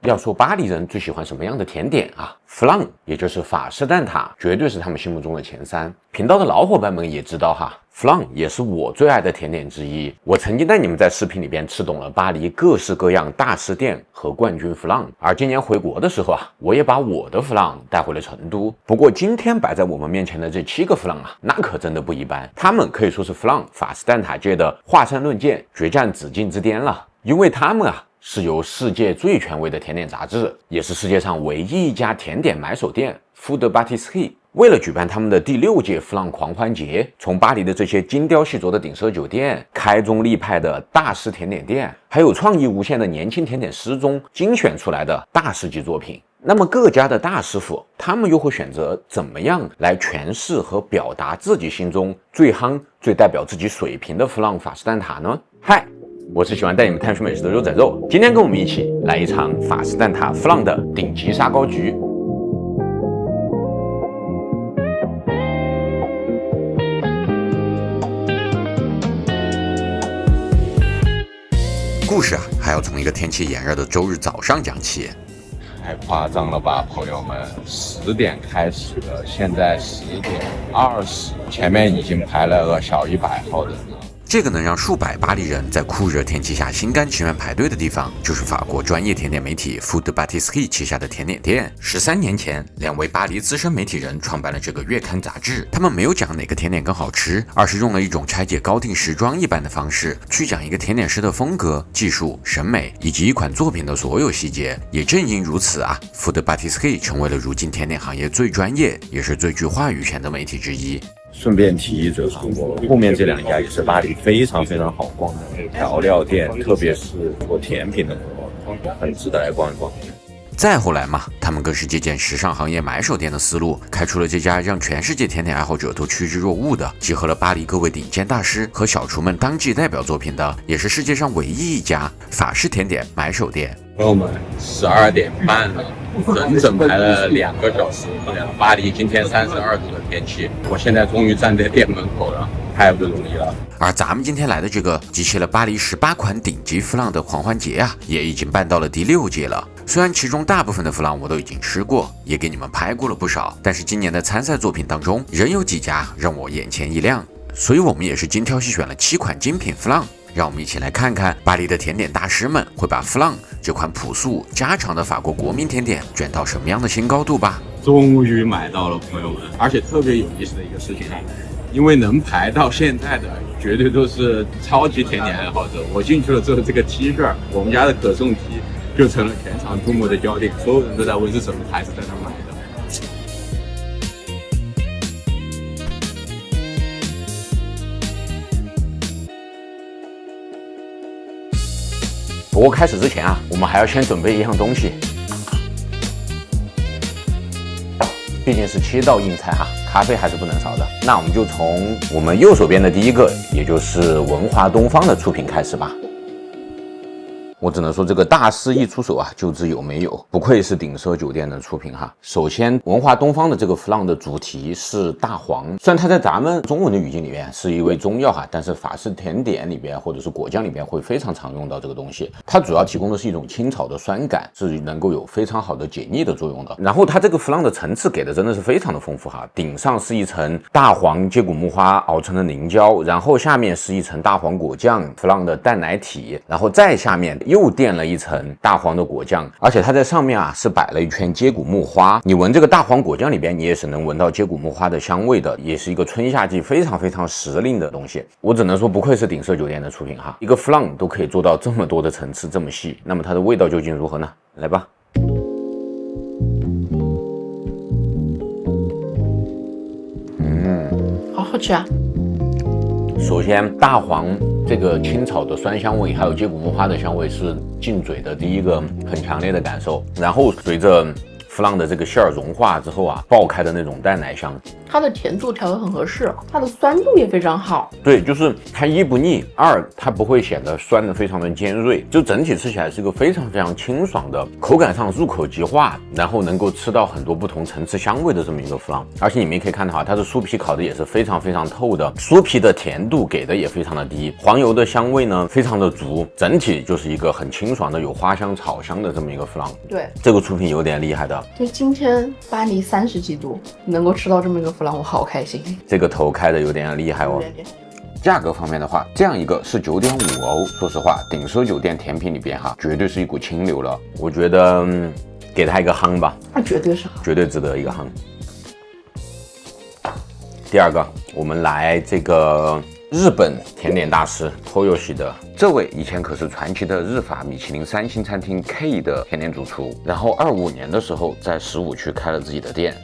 要说巴黎人最喜欢什么样的甜点啊，弗朗也就是法式蛋挞，绝对是他们心目中的前三。频道的老伙伴们也知道哈，弗朗也是我最爱的甜点之一。我曾经带你们在视频里边吃懂了巴黎各式各样大师店和冠军弗朗，而今年回国的时候啊，我也把我的弗朗带回了成都。不过今天摆在我们面前的这7个弗朗啊，那可真的不一般，他们可以说是弗朗法式蛋挞界的华山论剑，决战紫禁之巅了，因为他们啊是由世界最权威的甜点杂志，也是世界上唯一一家甜点买手店 Food Pâtisserie， 为了举办他们的第6届弗朗狂欢节，从巴黎的这些精雕细琢的顶奢酒店、开宗立派的大师甜点店，还有创意无限的年轻甜点师中精选出来的大师级作品。那么各家的大师傅，他们又会选择怎么样来诠释和表达自己心中最夯、最代表自己水平的弗朗法式蛋挞呢？嗨，我是喜欢带你们探寻美食的肉仔肉，今天跟我们一起来一场法式蛋挞弗朗的顶级沙高局。故事啊，还要从一个天气炎热的周日早上讲起。太夸张了吧，朋友们！10点开始的，现在10点20，前面已经排了个小100号人了。这个能让数百巴黎人在酷热天气下心甘情愿排队的地方，就是法国专业甜点媒体 Food Pâtisserie 旗下的甜点店。13年前，2位巴黎资深媒体人创办了这个月刊杂志。他们没有讲哪个甜点更好吃，而是用了一种拆解高定时装一般的方式，去讲一个甜点师的风格、技术、审美以及一款作品的所有细节。也正因如此啊 ，Food Pâtisserie 成为了如今甜点行业最专业，也是最具话语权的媒体之一。顺便提一嘴哈，我后面这2家也是巴黎非常非常好逛的调料店，特别是做甜品的朋友，很值得来逛一逛。再后来嘛，他们更是借鉴时尚行业买手店的思路，开出了这家让全世界甜点爱好者都趋之若鹜的，集合了巴黎各位顶尖大师和小厨们当季代表作品的，也是世界上唯一一家法式甜点买手店。朋友们，12点半了，整整排了2个小时。巴黎今天32度的天气，我现在终于站在店门口了，太不容易了。而咱们今天来的这个集齐了巴黎18款顶级弗朗的狂欢节啊，也已经办到了第6届了。虽然其中大部分的弗朗我都已经吃过，也给你们拍过了不少，但是今年的参赛作品当中，仍有几家让我眼前一亮，所以我们也是精挑细选了7款精品弗朗。让我们一起来看看巴黎的甜点大师们会把弗朗这款朴素家常的法国国民甜点卷到什么样的新高度吧。终于买到了，朋友们！而且特别有意思的一个事情啊，因为能排到现在的绝对都是超级甜点爱好者。我进去了之后，这个 T 恤，我们家的可颂 T 就成了全场注目的焦点，所有人都在问是什么牌子，在那买的。不过开始之前啊，我们还要先准备一样东西，毕竟是7道硬菜哈，咖啡还是不能少的。那我们就从我们右手边的第一个，也就是文华东方的出品开始吧。我只能说这个大师一出手啊，就知有没有，不愧是顶奢酒店的出品哈。首先，文华东方的这个弗朗的主题是大黄，虽然它在咱们中文的语境里面是一味中药哈，但是法式甜点里边或者是果酱里边会非常常用到这个东西。它主要提供的是一种清炒的酸感，是能够有非常好的解腻的作用的。然后它这个弗朗的层次给的真的是非常的丰富哈，顶上是一层大黄接骨木花熬成的凝胶，然后下面是一层大黄果酱弗朗的蛋奶体，然后再下面又垫了一层大黄的果酱，而且它在上面啊是摆了一圈接骨木花。你闻这个大黄果酱里边，你也是能闻到接骨木花的香味的，也是一个春夏季非常非常时令的东西。我只能说不愧是顶奢酒店的出品哈，一个弗朗都可以做到这么多的层次，这么细，那么它的味道究竟如何呢？来吧。好好吃啊！首先，大黄这个清炒的酸香味，还有接骨木花的香味是进嘴的第一个很强烈的感受。然后随着弗朗的这个馅儿融化之后啊，爆开的那种淡奶香。它的甜度调得很合适，它的酸度也非常好。对，就是它一不腻，二它不会显得酸的非常的尖锐，就整体吃起来是一个非常非常清爽的，口感上入口即化，然后能够吃到很多不同层次香味的这么一个弗朗。而且你们也可以看到哈，它的酥皮烤的也是非常非常透的，酥皮的甜度给的也非常的低，黄油的香味呢非常的足，整体就是一个很清爽的有花香草香的这么一个弗朗。对，这个出品有点厉害的。就今天巴黎30几度，能够吃到这么一个弗朗，我好开心。这个头开的有点厉害哦。价格方面的话，这样一个是9.5欧，说实话，顶奢酒店甜品里边哈，绝对是一股清流了。我觉得，给它一个夯吧，那绝对是绝对值得一个夯。第二个，我们来这个日本甜点大师Toyoshi的这位，以前可是传奇的日法米其林3星餐厅 K 的甜点主厨，然后25年的时候在15区开了自己的店。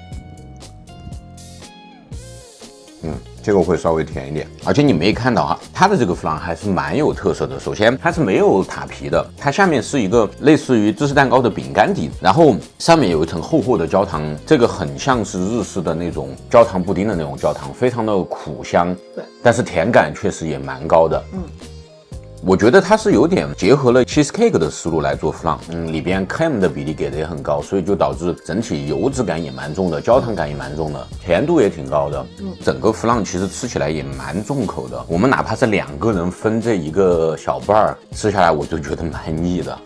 这个会稍微甜一点，而且你们也看到哈，它的这个弗朗还是蛮有特色的。首先，它是没有塔皮的，它下面是一个类似于芝士蛋糕的饼干底，然后上面有一层厚厚的焦糖，这个很像是日式的那种焦糖布丁的那种焦糖，非常的苦香，对，但是甜感确实也蛮高的。我觉得它是有点结合了 cheesecake 的思路来做弗朗，里边 cream 的比例给的也很高，所以就导致整体油脂感也蛮重的，焦糖感也蛮重的，甜度也挺高的。整个弗朗其实吃起来也蛮重口的，我们哪怕是2个人分这一个小瓣儿吃下来，我就觉得蛮腻的。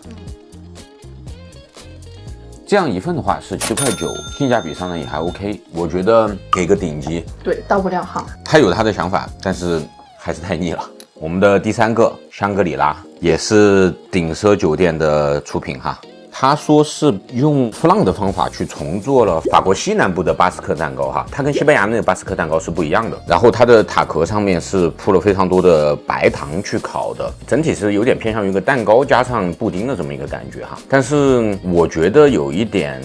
这样一份的话是7.9块，性价比上呢也还 OK， 我觉得给个顶级。对，到不了行。他有他的想法，但是还是太腻了。我们的第3个香格里拉也是顶奢酒店的出品哈，他说是用弗朗的方法去重做了法国西南部的巴斯克蛋糕哈，它跟西班牙那个巴斯克蛋糕是不一样的。然后它的塔壳上面是铺了非常多的白糖去烤的，整体是有点偏向于一个蛋糕加上布丁的这么一个感觉哈。但是我觉得有一点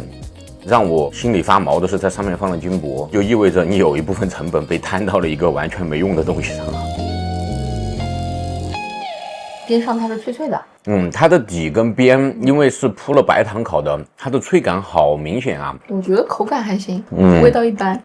让我心里发毛的是，在上面放了金箔，就意味着你有一部分成本被摊到了一个完全没用的东西上了。边上它是脆脆的，它的底跟边因为是铺了白糖烤的，它的脆感好明显啊。我觉得口感还行，味道一般。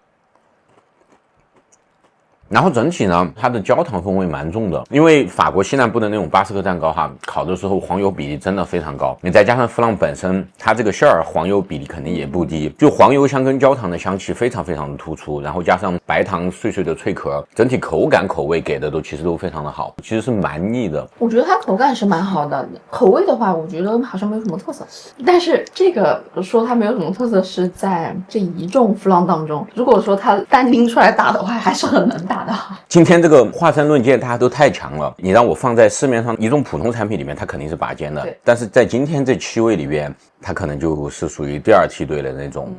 然后整体呢，它的焦糖风味蛮重的，因为法国西南部的那种巴斯克蛋糕哈，烤的时候黄油比例真的非常高，你再加上弗朗本身，它这个馅儿黄油比例肯定也不低，就黄油香跟焦糖的香气非常非常的突出，然后加上白糖碎碎的脆壳，整体口感口味给的其实都非常的好，其实是蛮腻的。我觉得它口感是蛮好的，口味的话，我觉得好像没有什么特色。但是这个说它没有什么特色是在这一众弗朗当中，如果说它单拎出来打的话，还是很能打。今天这个华山论剑大家都太强了，你让我放在市面上一种普通产品里面，它肯定是拔尖的，但是在今天这7位里边，它可能就是属于第2梯队的那种，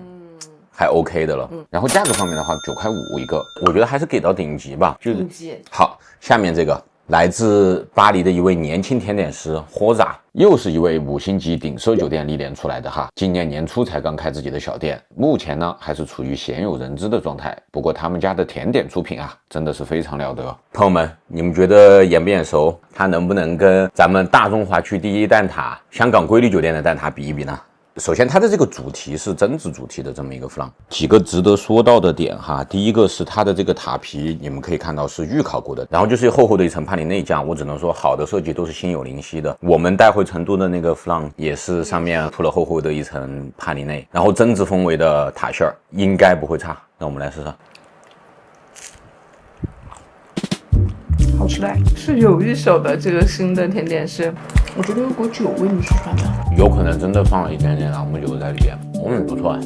还 OK 的了。然后价格方面的话，9.5块一个，我觉得还是给到顶级吧，就是顶级。好，下面这个来自巴黎的一位年轻甜点师霍扎，又是一位5星级顶奢酒店历练出来的哈，今年年初才刚开自己的小店，目前呢还是处于鲜有人知的状态。不过他们家的甜点出品啊，真的是非常了得。朋友们，你们觉得眼不眼熟？它能不能跟咱们大中华区第一蛋挞香港瑰丽酒店的蛋挞比一比呢？首先它的这个主题是榛子主题的这么一个弗朗，几个值得说到的点哈。第一个是它的这个塔皮，你们可以看到是预烤过的，然后就是厚厚的一层帕里内酱，我只能说好的设计都是心有灵犀的。我们带回成都的那个弗朗也是上面铺了厚厚的一层帕里内，然后榛子风味的塔馅儿应该不会差。那我们来试试。好吃嘞，是有一手的这个新的甜点师，我觉得有股酒味，你吃出来没有？有可能真的放了一点点朗姆酒在里边，不错。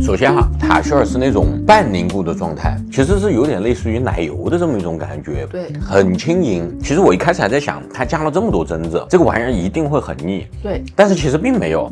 首先哈，塔馅儿是那种半凝固的状态，其实是有点类似于奶油的这么一种感觉，对，很轻盈。其实我一开始还在想，它加了这么多榛子，这个玩意儿一定会很腻，对，但是其实并没有。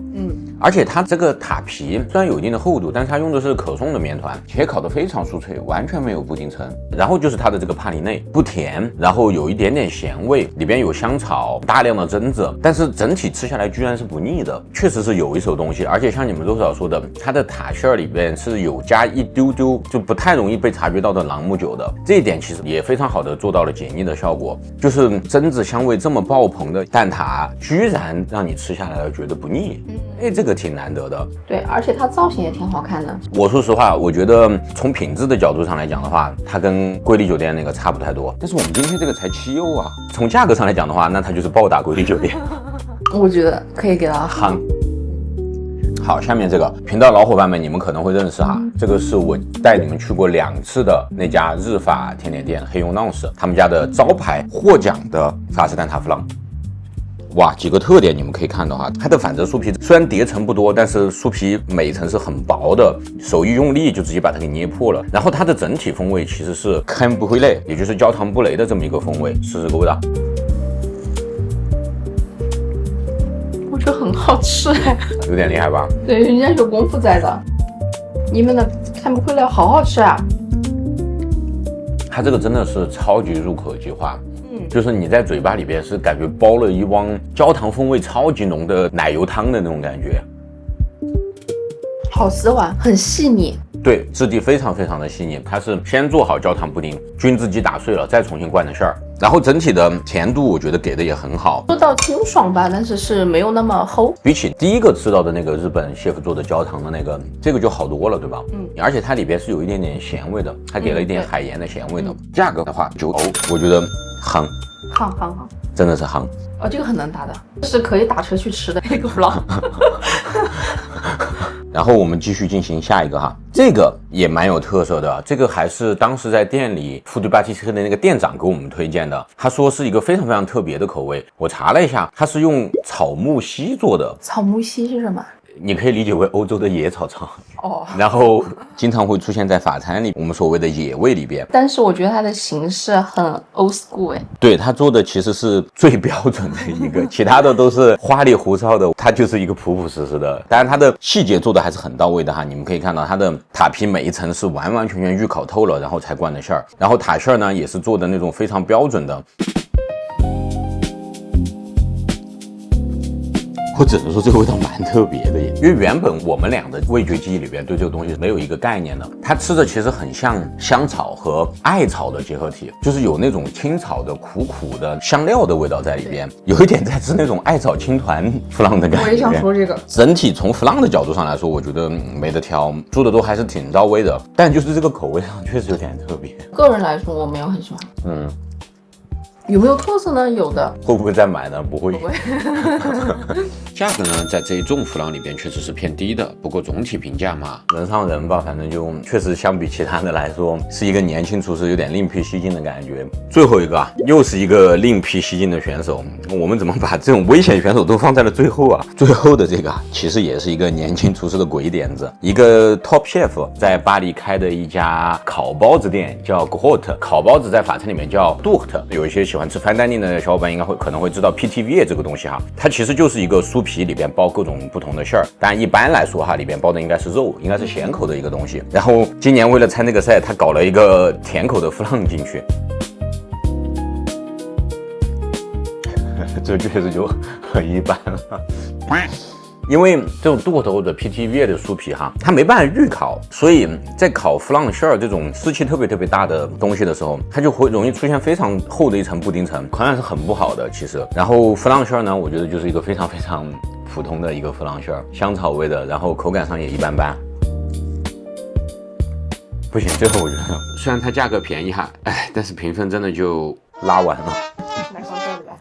而且它这个塔皮虽然有一定的厚度，但是它用的是可颂的面团，且烤得非常酥脆，完全没有布丁层。然后就是它的这个帕里内，不甜，然后有一点点咸味，里边有香草，大量的榛子，但是整体吃下来居然是不腻的，确实是有一手东西。而且像你们多少说的，它的塔馅儿里边是有加一丢丢就不太容易被察觉到的朗姆酒的，这一点其实也非常好的做到了解腻的效果。就是榛子香味这么爆棚的蛋挞，居然让你吃下来了觉得不腻，哎，这个挺难得的。对，而且它造型也挺好看的。我说实话，我觉得从品质的角度上来讲的话，它跟瑰丽酒店那个差不太多。但是我们今天这个才7欧啊，从价格上来讲的话，那它就是暴打瑰丽酒店。我觉得可以给它夯。好，下面这个频道老伙伴们，你们可能会认识哈，这个是我带你们去过2次的那家日法甜点店黑用浪士，他们家的招牌获奖的法式蛋挞弗朗。哇，几个特点你们可以看到哈，它的反折酥皮虽然叠层不多，但是酥皮每层是很薄的，手一用力就直接把它给捏破了。然后它的整体风味其实是crème brûlée，也就是焦糖布雷的这么一个风味，试试个味道。我觉得很好吃哎，有点厉害吧？对，人家有功夫在的。你们的crème brûlée好好吃啊！它这个真的是超级入口即化。就是你在嘴巴里边是感觉包了一汪焦糖风味超级浓的奶油汤的那种感觉，好丝滑，很细腻。对，质地非常非常的细腻。它是先做好焦糖布丁，菌自己打碎了，再重新灌的馅儿，然后整体的甜度我觉得给的也很好，做到清爽吧，但是没有那么齁。比起第一个吃到的那个日本 chef 做的焦糖的那个，这个就好多了，对吧？而且它里边是有一点点咸味的，它给了一点海盐的咸味的。价格的话9欧，我觉得夯，真的是夯。哦，这个很能打的，是可以打车去吃的那个 vlog。然后我们继续进行下一个哈，这个也蛮有特色的，这个还是当时在店里富迪巴蒂斯的那个店长给我们推荐的，他说是一个非常非常特别的口味。我查了一下，它是用草木樨做的。草木樨是什么？你可以理解为欧洲的野草场哦，然后经常会出现在法餐里，我们所谓的野味里边。但是我觉得它的形式很 old school 哎。对，它做的其实是最标准的一个，其他的都是花里胡哨的，它就是一个朴朴实实的。当然它的细节做的还是很到位的哈，你们可以看到它的塔皮每一层是完完全全预烤透了，然后才灌的馅儿，然后塔馅儿呢也是做的那种非常标准的。我只能说这个味道蛮特别的耶，因为原本我们俩的味觉记忆里边对这个东西是没有一个概念的。它吃的其实很像香草和艾草的结合体，就是有那种青草的苦苦的香料的味道在里边，有一点在吃那种艾草青团弗朗的感觉。我也想说这个。整体从弗朗的角度上来说，我觉得没得挑，做的都还是挺到位的，但就是这个口味上确实有点特别。个人来说我没有很喜欢。有没有特色呢？有的。会不会再买呢？不会。不会。价格呢，在这一众弗朗里边确实是偏低的，不过总体评价嘛，人上人吧，反正就确实相比其他的来说，是一个年轻厨师有点另辟蹊径的感觉。最后一个啊，又是一个另辟蹊径的选手，我们怎么把这种危险选手都放在了最后啊？最后的这个啊，其实也是一个年轻厨师的鬼点子，一个 top chef 在巴黎开的一家烤包子店，叫 Grotte， 烤包子在法餐里面叫 Tourte， 有一些喜欢吃fine dining的小伙伴应该可能会知道 PTV 这个东西哈，它其实就是一个酥皮里边包各种不同的馅儿，但一般来说哈，里边包的应该是肉，应该是咸口的一个东西。然后今年为了参这个赛，他搞了一个甜口的弗朗进去，这确实就很一般了。因为这种剁头的 PTV 的酥皮哈，它没办法预烤，所以在烤弗朗馅儿这种湿气特别大的东西的时候，它就会容易出现非常厚的一层布丁层，口感是很不好的其实。然后弗朗馅儿呢，我觉得就是一个非常普通的一个弗朗馅儿，香草味的，然后口感上也一般般。不行，最后我觉得虽然它价格便宜哈，哎，但是评分真的就拉完了。来放这里吧。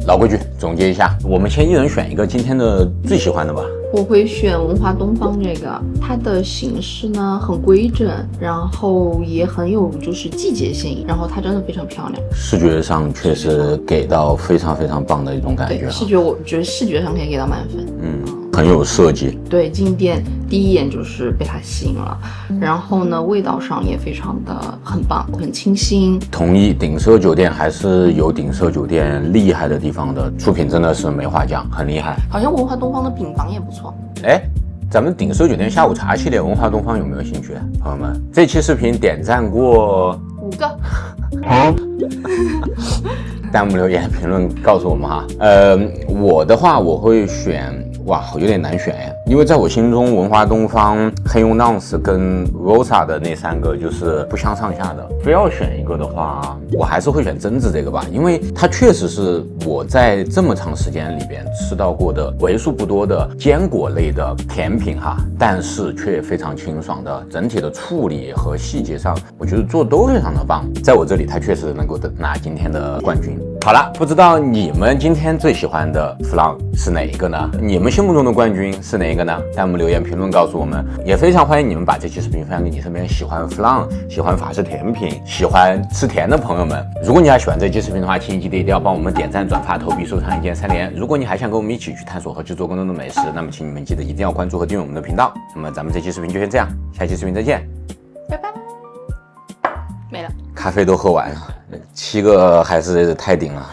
老规矩，总结一下，我们先一人选一个今天的最喜欢的吧。我会选文华东方这个，它的形式呢很规整，然后也很有就是季节性，然后它真的非常漂亮，视觉上确实给到非常棒的一种感觉。对，视觉我觉得视觉上可以给到满分。很有设计。对，进店第一眼就是被它吸引了，然后呢，味道上也非常的很棒，很清新。同意，鼎社酒店还是有鼎社酒店厉害的地方的，出品真的是没话讲，很厉害。好像文华东方的饼房也不错。哎，咱们鼎社酒店下午茶系列，文华东方有没有兴趣？朋友们，这期视频点赞过5个。弹幕留言评论告诉我们哈。我的话我会选，哇，有点难选哎，因为在我心中，文华东方、黑用 Nonce 跟 Rosa 的那3个就是不相上下的。非要选一个的话，我还是会选榛子这个吧，因为它确实是我在这么长时间里边吃到过的为数不多的坚果类的甜品哈，但是却非常清爽的，整体的处理和细节上，我觉得做都非常的棒。在我这里，它确实能够拿今天的冠军。好了，不知道你们今天最喜欢的 flan 是哪一个呢？你们心目中的冠军是哪一个呢？弹幕留言评论告诉我们，也非常欢迎你们把这期视频分享给你身边喜欢 flan、喜欢法式甜品、喜欢吃甜的朋友们。如果你还喜欢这期视频的话，请记得一定要帮我们点赞、转发、投币、收藏、一键3连。如果你还想跟我们一起去探索和制作更多的美食，那么请你们记得一定要关注和订阅我们的频道。那么咱们这期视频就先这样，下期视频再见，拜拜。没了，咖啡都喝完了，7个还是太顶了。